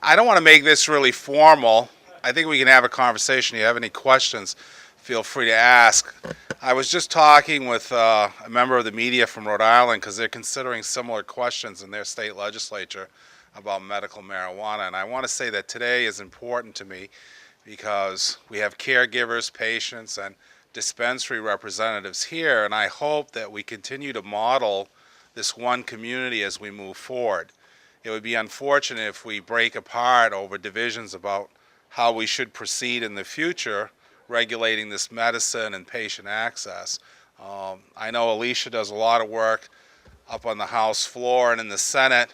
I don't want to make this really formal. I think we can have a conversation. If you have any questions, feel free to ask. I was just talking with a member of the media from Rhode Island because they're considering similar questions in their state legislature about medical marijuana. And I want to say that today is important to me because we have caregivers, patients, and dispensary representatives here. And I hope that we continue to model this one community as we move forward. It would be unfortunate if we break apart over divisions about how we should proceed in the future regulating this medicine and patient access. I know Alysia does a lot of work up on the House floor and in the Senate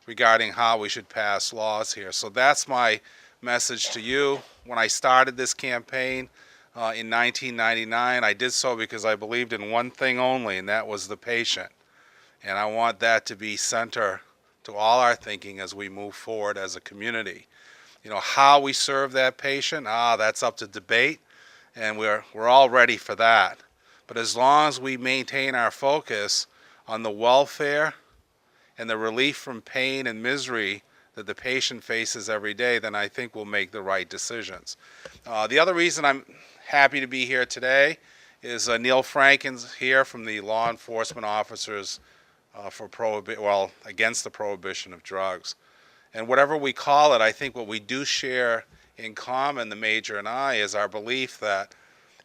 regarding how we should pass laws here. So that's my message to you. When I started this campaign in 1999, I did so because I believed in one thing only, and that was the patient. And I want that to be center to all our thinking as we move forward as a community. You know, how we serve that patient, that's up to debate, and we're all ready for that. But as long as we maintain our focus on the welfare and the relief from pain and misery that the patient faces every day, then I think we'll make the right decisions. The other reason I'm happy to be here today is Neil Franken's here from the Law Enforcement Officers against the prohibition of drugs. And whatever we call it, I think what we do share in common, the Major and I, is our belief that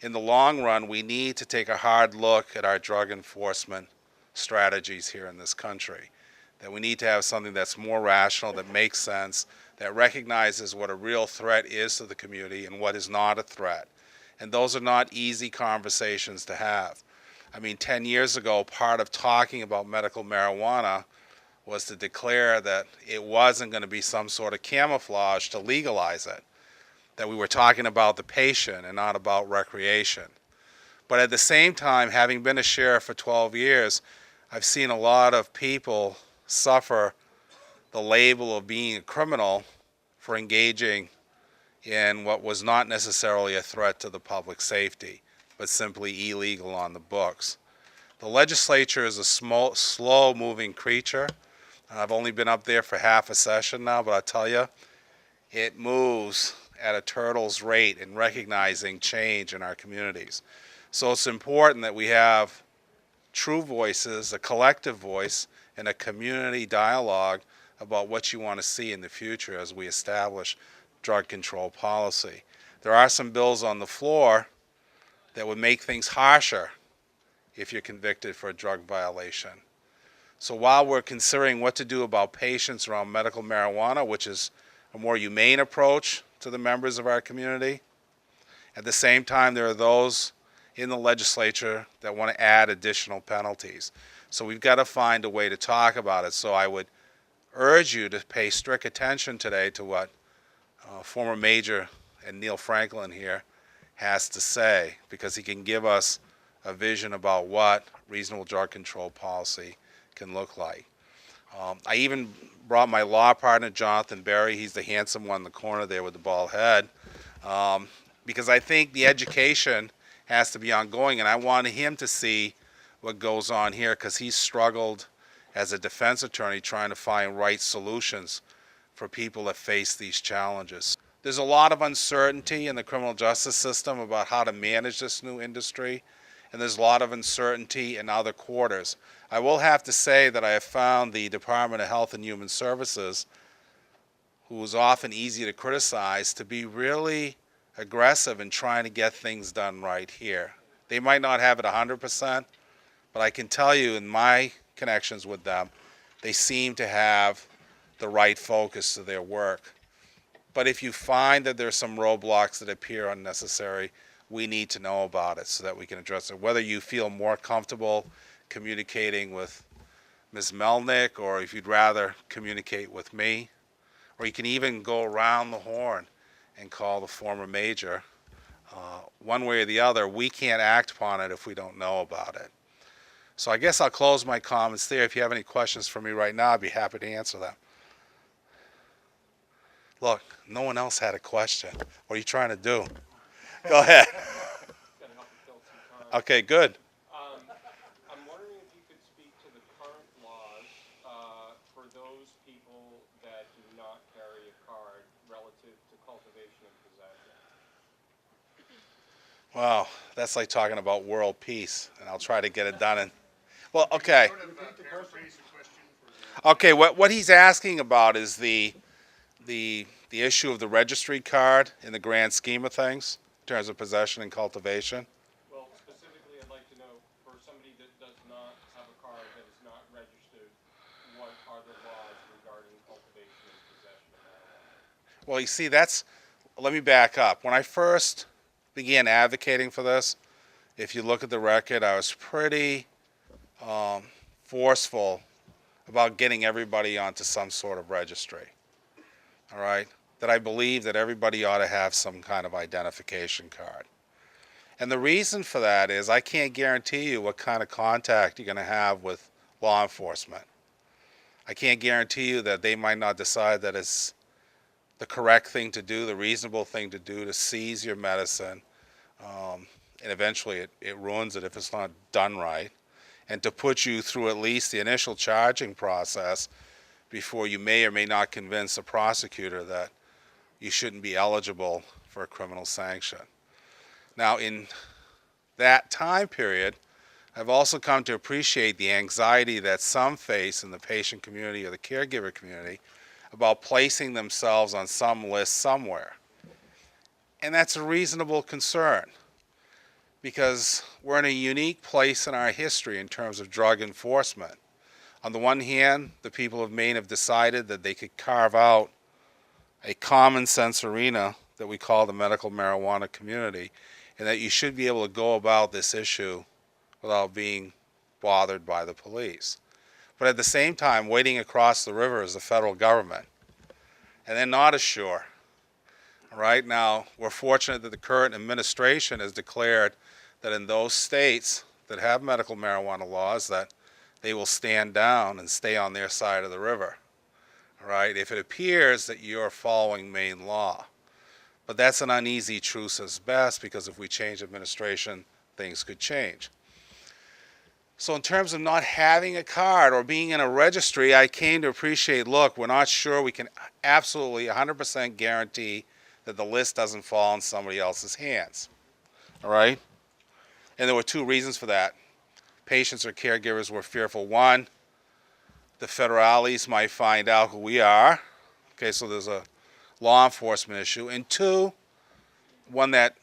in the long run, we need to take a hard look at our drug enforcement strategies here in this country. That we need to have something that's more rational, that makes sense, that recognizes what a real threat is to the community and what is not a threat. And those are not easy conversations to have. I mean, 10 years ago, part of talking about medical marijuana was to declare that it wasn't going to be some sort of camouflage to legalize it, that we were talking about the patient and not about recreation. But at the same time, having been a sheriff for 12 years, I've seen a lot of people suffer the label of being a criminal for engaging in what was not necessarily a threat to the public safety, but simply illegal on the books. The legislature is a slow-moving creature. I've only been up there for half a session now, but I tell you, it moves at a turtle's rate in recognizing change in our communities. So it's important that we have true voices, a collective voice, and a community dialogue about what you want to see in the future as we establish drug control policy. There are some bills on the floor that would make things harsher if you're convicted for a drug violation. So while we're considering what to do about patients around medical marijuana, which is a more humane approach to the members of our community, at the same time there are those in the legislature that want to add additional penalties. So we've got to find a way to talk about it. So I would urge you to pay strict attention today to what former Major and Neil Franklin here has to say, because he can give us a vision about what reasonable drug control policy can look like. I even brought my law partner, Jonathan Berry. He's the handsome one in the corner there with the bald head, because I think the education has to be ongoing, and I wanted him to see what goes on here because he's struggled as a defense attorney trying to find right solutions for people that face these challenges. There's a lot of uncertainty in the criminal justice system about how to manage this new industry, and there's a lot of uncertainty in other quarters. I will have to say that I have found the Department of Health and Human Services, who is often easy to criticize, to be really aggressive in trying to get things done right here. They might not have it 100%, but I can tell you in my connections with them, they seem to have the right focus to their work. But if you find that there's some roadblocks that appear unnecessary, we need to know about it so that we can address it. Whether you feel more comfortable communicating with Ms. Melnick, or if you'd rather communicate with me, or you can even go around the horn and call the former Major. One way or the other, we can't act upon it if we don't know about it. So I guess I'll close my comments there. If you have any questions for me right now, I'd be happy to answer them. Look, no one else had a question. What are you trying to do? Go ahead. Okay, good. I'm wondering if you could speak to the current laws for those people that do not carry a car Wow, that's like talking about world peace, and I'll try to get it done. Well, okay. Sort of paraphrase the question for Okay, what he's asking about is the issue of the registry card in the grand scheme of things, in terms of possession and cultivation. Well, specifically, I'd like to know, for somebody that does not have a card, that is not registered, what are the laws regarding cultivation and possession of marijuana? Well, you see, let me back up. When I first began advocating for this, if you look at the record, I was pretty forceful about getting everybody onto some sort of registry. All right? That I believe that everybody ought to have some kind of identification card. And the reason for that is I can't guarantee you what kind of contact you're going to have with law enforcement. I can't guarantee you that they might not decide that it's the correct thing to do, the reasonable thing to do, to seize your medicine, and eventually it ruins it if it's not done right, and to put you through at least the initial charging process before you may or may not convince a prosecutor that you shouldn't be eligible for a criminal sanction. Now, in that time period, I've also come to appreciate the anxiety that some face in the patient community or the caregiver community about placing themselves on some list somewhere. And that's a reasonable concern, because we're in a unique place in our history in terms of drug enforcement. On the one hand, the people of Maine have decided that they could carve out a common sense arena that we call the medical marijuana community, and that you should be able to go about this issue without being bothered by the police. But at the same time, waiting across the river is the federal government, and they're not as sure. Right now, we're fortunate that the current administration has declared that in those states that have medical marijuana laws, that they will stand down and stay on their side of the river, right, if it appears that you're following Maine law. But that's an uneasy truce as best, because if we change administration, things could change. So in terms of not having a card or being in a registry, I came to appreciate, look, we're not sure we can absolutely 100% guarantee that the list doesn't fall in somebody else's hands. All right? And there were two reasons for that. Patients or caregivers were fearful. One, the federales might find out who we are. Okay, so there's a law enforcement issue. And two, one that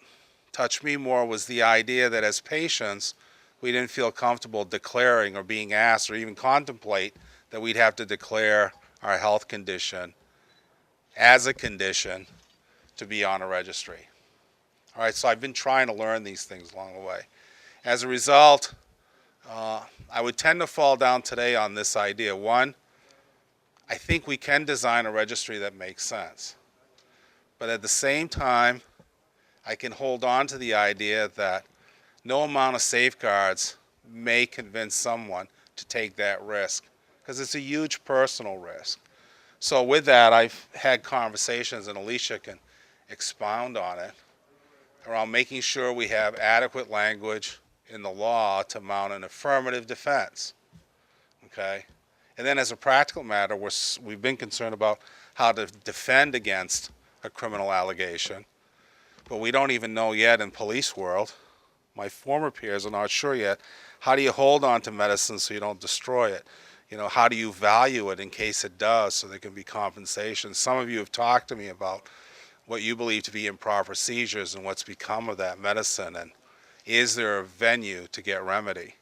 touched me more was the idea that as patients, we didn't feel comfortable declaring or being asked or even contemplate that we'd have to declare our health condition as a condition to be on a registry. All right, so I've been trying to learn these things along the way. As a result, I would tend to fall down today on this idea. One, I think we can design a registry that makes sense. But at the same time, I can hold on to the idea that no amount of safeguards may convince someone to take that risk, because it's a huge personal risk. So with that, I've had conversations, and Alysia can expound on it, around making sure we have adequate language in the law to mount an affirmative defense. Okay? And then as a practical matter, we've been concerned about how to defend against a criminal allegation, but we don't even know yet in police world, my former peers are not sure yet, how do you hold on to medicine so you don't destroy it? You know, how do you value it in case it does so there can be compensation? Some of you have talked to me about what you believe to be improper seizures and what's become of that medicine, and is there a venue to get remedy?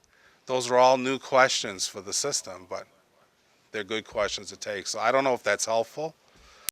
Those are all new questions for the system, but they're good questions to take. So I don't know if that's helpful,